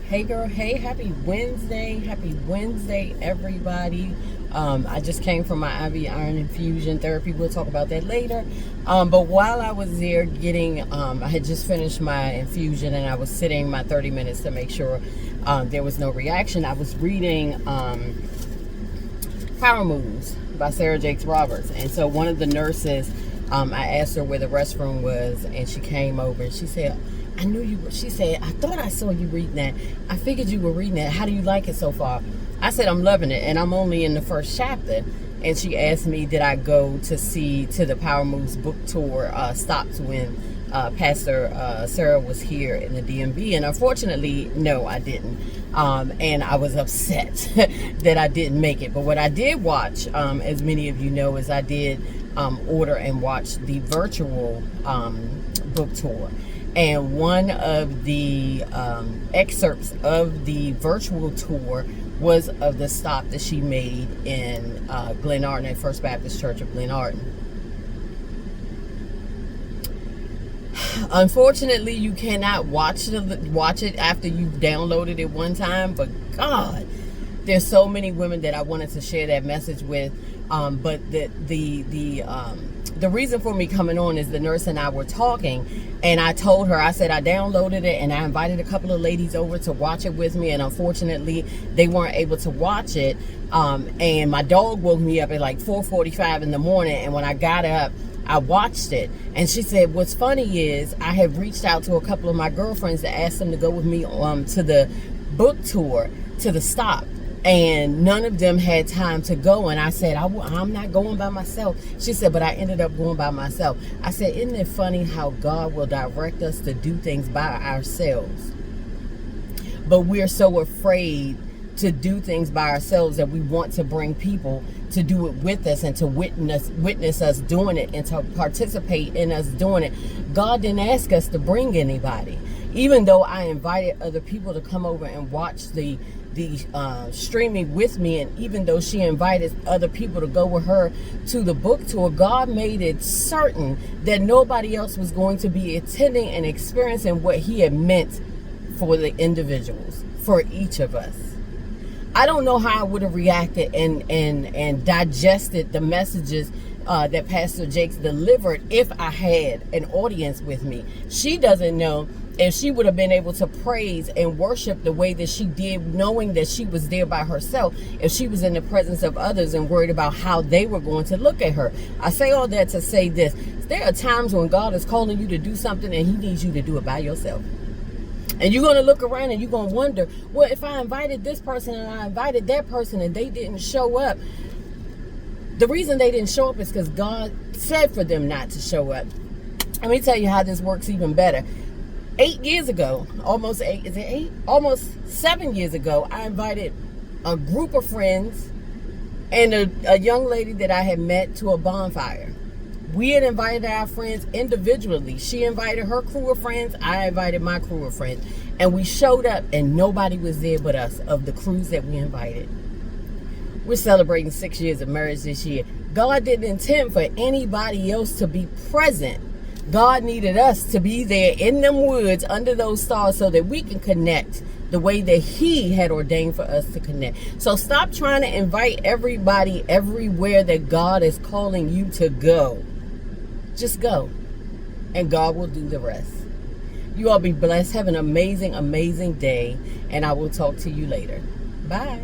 Hey girl, hey, happy Wednesday, everybody. I just came from my IV iron infusion therapy. We'll talk about that later. But while I was there I had just finished my infusion and I was sitting my 30 minutes to make sure there was no reaction. I was reading Power Moves by Sarah Jakes Roberts. And so one of the nurses, I asked her where the restroom was and she came over and she said, I knew you were. She said, I thought I saw you reading that. I figured you were reading that. How do you like it so far? I said, I'm loving it. And I'm only in the first chapter. And she asked me, did I go to the Power Moves book tour stopped when Pastor Sarah was here in the DMV? And unfortunately, no, I didn't. And I was upset that I didn't make it. But what I did watch, as many of you know, is I did order and watch the virtual book tour. And one of the excerpts of the virtual tour was of the stop that she made in Glenarden at First Baptist Church of Glenarden. Unfortunately, you cannot watch it after you've downloaded it one time. But God, there's so many women that I wanted to share that message with. But the reason for me coming on is the nurse and I were talking, and I told her, I said I downloaded it and I invited a couple of ladies over to watch it with me, and unfortunately they weren't able to watch it. And my dog woke me up at like 4:45 in the morning, and when I got up, I watched it. And she said, what's funny is I have reached out to a couple of my girlfriends to ask them to go with me to the book tour, to the stop. And none of them had time to go. And I said, I'm not going by myself. She said, but I ended up going by myself. I said, isn't it funny how God will direct us to do things by ourselves? But we're so afraid to do things by ourselves that we want to bring people to do it with us and to witness us doing it and to participate in us doing it. God didn't ask us to bring anybody. Even though I invited other people to come over and watch the streaming with me, and even though she invited other people to go with her to the book tour, God made it certain that nobody else was going to be attending and experiencing what he had meant for the individuals, for each of us. I don't know how I would have reacted and digested the messages that Pastor Jakes delivered if I had an audience with me. She doesn't know if she would have been able to praise and worship the way that she did, knowing that she was there by herself, if she was in the presence of others and worried about how they were going to look at her. I say all that to say this. There are times when God is calling you to do something and he needs you to do it by yourself. And you're going to look around and you're going to wonder, well, if I invited this person and I invited that person and they didn't show up, the reason they didn't show up is because God said for them not to show up. Let me tell you how this works even better. 8 years ago, almost 7 years ago, I invited a group of friends and a young lady that I had met to a bonfire. We had invited our friends individually. She invited her crew of friends. I invited my crew of friends. And we showed up and nobody was there but us of the crews that we invited. We're celebrating 6 years of marriage this year. God didn't intend for anybody else to be present. God needed us to be there in them woods under those stars so that we can connect the way that he had ordained for us to connect. So stop trying to invite everybody everywhere that God is calling you to go. Just go, and God will do the rest. You all be blessed. Have an amazing, amazing day, and I will talk to you later. Bye.